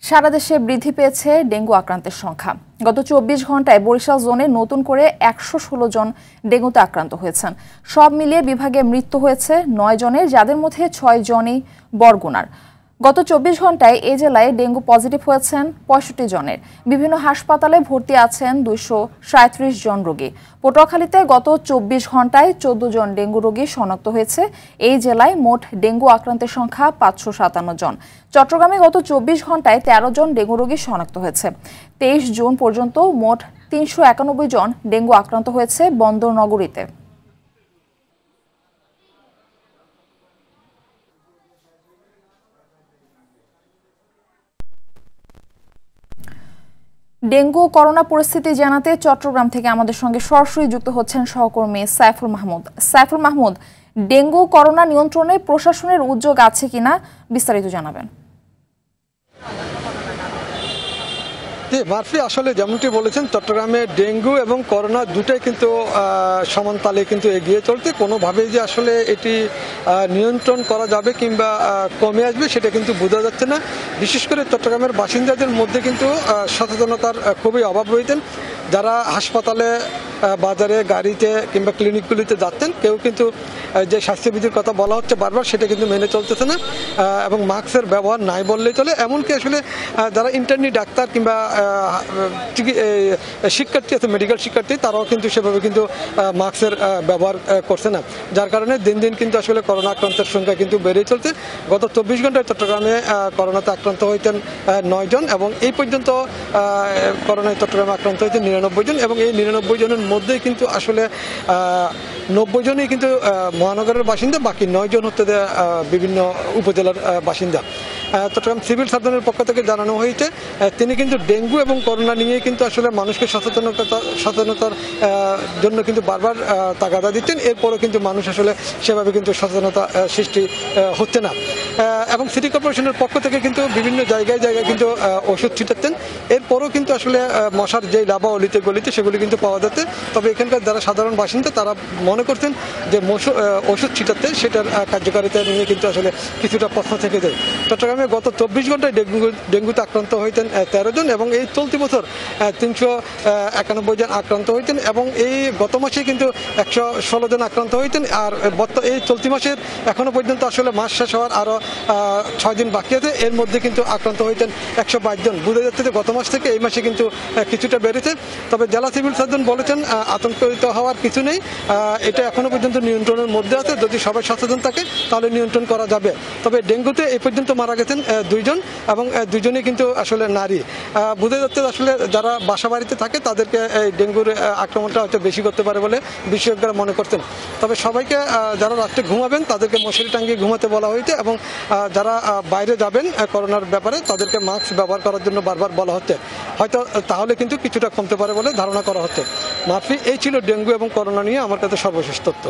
সারা দেশে বৃদ্ধি পেয়েছে ডেঙ্গু আক্রান্তের সংখ্যা। গত 24 ঘন্টায় বরিশাল জোনে নতুন করে 116 জন ডেঙ্গুতে আক্রান্ত হয়েছেন। সব মিলিয়ে বিভাগে মৃত্যু হয়েছে 9 জনের, যাদের মধ্যে 6 জনই বরগুনার। গত 24 ঘন্টায় এ জেলায় ডেঙ্গু পজিটিভ হয়েছেন 65 জনের। বিভিন্ন হাসপাতালে ভর্তি আছেন 237 জন রোগী। পটুয়াখালীতে গত 24 ঘন্টায় 14 জন ডেঙ্গু রোগী শনাক্ত হয়েছে। এই জেলায় মোট ডেঙ্গু আক্রান্তের সংখ্যা 557 জন। চট্টগ্রামে গত 24 ঘন্টায় 13 জন ডেঙ্গু রোগী শনাক্ত হয়েছে। 23 জুন পর্যন্ত মোট 391 জন ডেঙ্গু আক্রান্ত হয়েছে বন্দর নগরীতে। ডেঙ্গু ও করোনা পরিস্থিতি জানাতে চট্টগ্রাম থেকে আমাদের সঙ্গে সরাসরি যুক্ত হচ্ছেন সহকর্মী সাইফুল মাহমুদ। সাইফুল মাহমুদ, ডেঙ্গু করোনা নিয়ন্ত্রণে প্রশাসনের উদ্যোগ আছে কিনা বিস্তারিত জানাবেন। মারফি, আসলে যেমনটি বলেছেন, চট্টগ্রামে ডেঙ্গু এবং করোনা দুটাই কিন্তু সমান তালে কিন্তু এগিয়ে চলতে, কোনোভাবেই যে আসলে এটি নিয়ন্ত্রণ করা যাবে কিংবা কমে আসবে সেটা কিন্তু বোঝা যাচ্ছে না। বিশেষ করে চট্টগ্রামের বাসিন্দাদের মধ্যে কিন্তু সচেতনতার খুবই অভাব রয়েছেন। যারা হাসপাতালে, বাজারে, গাড়িতে কিংবা ক্লিনিকগুলিতে যাচ্ছেন, কেউ কিন্তু যে স্বাস্থ্যবিধির কথা বলা হচ্ছে বারবার সেটা কিন্তু মেনে চলতেছে না এবং মাস্কের ব্যবহার নাই বললেই চলে। এমনকি আসলে যারা ইন্টার্নি ডাক্তার কিংবা শিক্ষার্থী আছে, মেডিকেল শিক্ষার্থী, তারাও কিন্তু সেভাবে কিন্তু মাস্কের ব্যবহার করছে না, যার কারণে দিন দিন কিন্তু আসলে করোনা আক্রান্তের সংখ্যা কিন্তু বেড়েই চলছে। গত 24 ঘন্টায় চট্টগ্রামে করোনাতে আক্রান্ত হয়েছেন 9 জন এবং এই পর্যন্ত করোনায় চট্টগ্রামে আক্রান্ত হয়েছেন 99 জন এবং এই 99 জনের মধ্যেই কিন্তু আসলে 90 জনই কিন্তু মহানগরের বাসিন্দা, বাকি 9 জন হচ্ছে বিভিন্ন উপজেলার বাসিন্দা। চট্টগ্রাম সিভিল সার্জনের পক্ষ থেকে জানানো হয়েছে তিনি কিন্তু ডেঙ্গু এবং করোনা নিয়ে কিন্তু আসলে মানুষকে সচেতনতার জন্য কিন্তু বারবার তাগাদা দিচ্ছেন। এরপরও কিন্তু মানুষ আসলে সেভাবে কিন্তু সচেতনতা সৃষ্টি হচ্ছে না এবং সিটি কর্পোরেশনের পক্ষ থেকে কিন্তু বিভিন্ন জায়গায় কিন্তু ওষুধ ছিটাচ্ছেন। এরপরও কিন্তু আসলে মশার যে লাভা অলিতে গলিতে সেগুলি কিন্তু পাওয়া যাচ্ছে। তবে এখানকার যারা সাধারণ বাসিন্দা তারা মনে করছেন যে ওষুধ ছিটাতে সেটার কার্যকারিতা নিয়ে কিন্তু আসলে কিছুটা প্রশ্ন থেকে যায়। চট্টগ্রামে গত 24 ঘন্টায় ডেঙ্গুতে আক্রান্ত হয়েছেন 13 জন এবং এই চলতি বছর 391 জন আক্রান্ত হয়েছেন এবং এই গত মাসে কিন্তু 116 জন আক্রান্ত হয়েছেন। আর এই চলতি মাসের এখনো পর্যন্ত আসলে মাস শেষ হওয়ার আরো 6 দিন বাকি আছে, এর মধ্যে কিন্তু আক্রান্ত হয়েছেন 122 জন। বোঝা যাচ্ছে যে গত মাস থেকে এই মাসে কিন্তু কিছুটা বেড়েছে। তবে জেলা সিভিল সার্জন বলেছেন আতঙ্কিত হওয়ার কিছু নেই, এটা এখনো পর্যন্ত নিয়ন্ত্রণের মধ্যে আছে। যদি সবাই সচেতন থাকে তাহলে নিয়ন্ত্রণ করা যাবে। তবে ডেঙ্গুতে এই পর্যন্ত মারা গেছেন 2 জন এবং 2 জনই কিন্তু আসলে নারী। বোঝা যাচ্ছে আসলে যারা বাসা বাড়িতে থাকে তাদেরকে এই ডেঙ্গুর আক্রমণটা হয়তো বেশি করতে পারে বলে বিশেষজ্ঞরা মনে করছেন। তবে সবাইকে যারা রাত্রে ঘুমাবেন তাদেরকে মশারি টাঙিয়ে ঘুমাতে বলা হয়েছে এবং যারা বাইরে যাবেন করোনার ব্যাপারে তাদেরকে মাস্ক ব্যবহার করার জন্য বারবার বলা হচ্ছে। হয়তো তাহলে কিন্তু কিছুটা কমতে পারে বলে ধারণা করা হচ্ছে। মাফি, এই ছিল ডেঙ্গু এবং করোনা নিয়ে আমার কাছে সর্বশেষ তথ্য।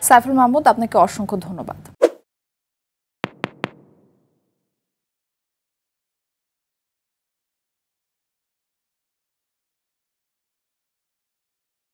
সাইফুল মাহমুদ, আপনাকে অসংখ্য ধন্যবাদ।